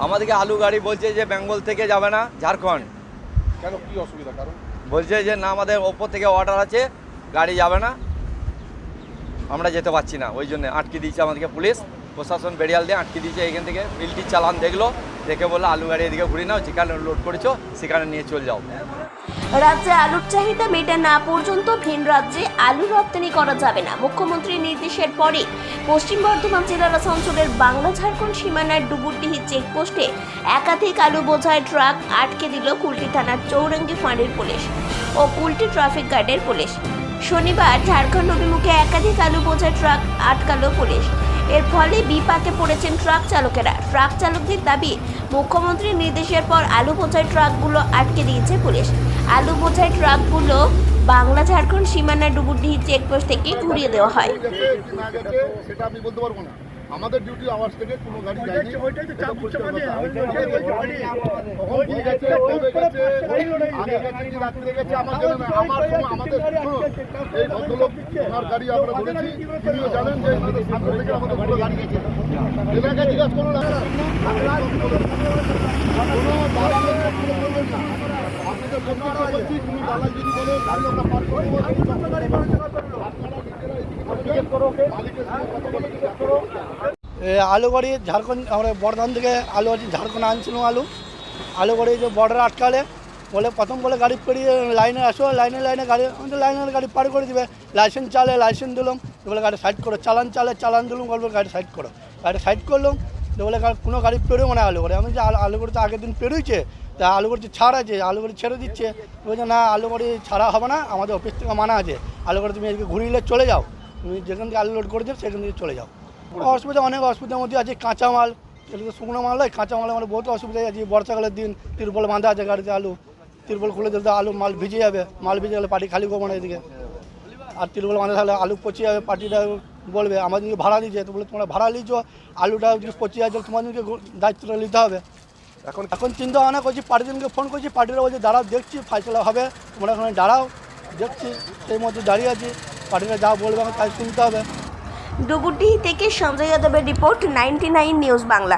আমাদেরকে আলু গাড়ি বলছে যে বেঙ্গল থেকে যাবে না, ঝাড়খণ্ড। কেন, কি অসুবিধা? কারণ বলছে যে না, আমাদের ওপর থেকে অর্ডার আছে, গাড়ি যাবে না, আমরা যেতে পারছি না। ওই জন্য আটকে দিয়েছে আমাদেরকে পুলিশ প্রশাসন, বেরিয়াল দিয়ে আটকে দিয়েছে। এখান থেকে মিলটি চালান দেখলো, দেখে বললো আলু গাড়ি এদিকে ঘুরে নাও, যেখানে লোড করেছো সেখানে নিয়ে চলে যাও। রাজ্যে আলুর চাহিদা মেটা না পর্যন্ত ভিন রাজ্যে আলু রপ্তানি করা যাবে না। মুখ্যমন্ত্রীর নির্দেশের পরে পশ্চিম বর্ধমান জেলার আসানসোলের বাংলা ঝাড়খণ্ড সীমানার ডুবুরডিহি চেকপোস্টে একাধিক আলু বোঝাই ট্রাক আটকে দিল কুলটি থানার চৌরঙ্গি ফাঁড়ির পুলিশ ও কুলটি ট্রাফিক গার্ডের পুলিশ। শনিবার ঝাড়খণ্ড অভিমুখে একাধিক আলু বোঝাই ট্রাক আটকালো পুলিশ। এর ফলে বিপাকে পড়েছেন ট্রাক চালকেরা। ট্রাক চালকদের দাবি, মুখ্যমন্ত্রীর নির্দেশের পর আলু বোঝাই ট্রাকগুলো আটকে দিয়েছে পুলিশ। আলু বোঝাই ট্রাকগুলো বাংলা ঝাড়খণ্ড সীমানার ডুবুরডিহি চেকপোস্ট থেকে ঘুরিয়ে দেওয়া হয়। সেটা আমি বলতে পারবো না। আমাদের ডিউটি আওয়ার্স থেকে কোনো গাড়ি যায়নি। আমাদের এই ভদ্রলোক ওনার গাড়ি আমরা ধরেছি, তিনিও জানেন যে আমাদের সামনে থেকে আমাদের কোনো গাড়ি গেছে। এলাকায় জিজ্ঞাসা করুন, আলু গাড়ি ঝাড়খণ্ড, আমরা বর্ধমান থেকে আলু গাড়ি ঝাড়খণ্ড আনছিলাম। আলু গাড়ি যে বর্ডার আটকালে বলে, প্রথম বলে গাড়ি পেরিয়ে লাইনে আসো, লাইনে গাড়ি, আমাদের লাইনের গাড়ি পার করে দিবে। লাইসেন্স চালে, লাইসেন্স দিলাম, বলে গাড়ি সাইড করো। চালান চালে, চালান দিলাম, বলবো গাড়ি সাইড করো। গাড়ি সাইড করলাম, বলে কোনো গাড়ি পেরোয় মানে আলু গাড়ি। আমি যে আলু গাড়ি তো আগের দিন পেরোইছে, তা আলু গাড়ি ছাড় আছে, আলু গাড়ি ছেড়ে দিচ্ছে। বলছে না, আলু গাড়ি ছাড়া হবে না, আমাদের অফিস থেকে মানা আছে। আলু গাড়ি তুমি এদিকে ঘুরিয়ে চলে যাও, তুমি যেখান থেকে আলু লোড করেছো সেখান থেকে চলে যাও। অসুবিধা, অনেক অসুবিধার মধ্যে আছে। কাঁচামাল, এগুলো শুকনো মাল নয়, কাঁচামাল আমার বহুত অসুবিধায় আছে। বর্ষাকালের দিন তিরপল বাঁধা আছে গাড়িতে, আলু তিরপল খুলে দিলে আলু মাল ভিজে যাবে, মাল ভিজে গেলে পার্টি খালি করবো না এদিকে। আর তিরপল বাঁধা থাকলে আলু পচে যাবে, পার্টিটা বলবে আমাদেরকে ভাড়া দিয়েছে, তো বলে তোমরা ভাড়া নিয়েছো, আলুটা যদি পচে যায় তোমাদেরকে দায়িত্বটা নিতে হবে। এখন চিন্তা ভাবনা করছি, পার্টিদেরকে ফোন করছি, পার্টিরা বলছে দাঁড়াও, দেখছি ফাইসলা হবে, তোমরা ওখানে দাঁড়াও, দেখছি। সেই মধ্যে দাঁড়িয়ে আছি, পার্টিরা যা বলবে আমাকে তাই শুনতে হবে। ডুবুরডিহি থেকে সঞ্জয় যাদবের রিপোর্ট, 99 নিউজ বাংলা।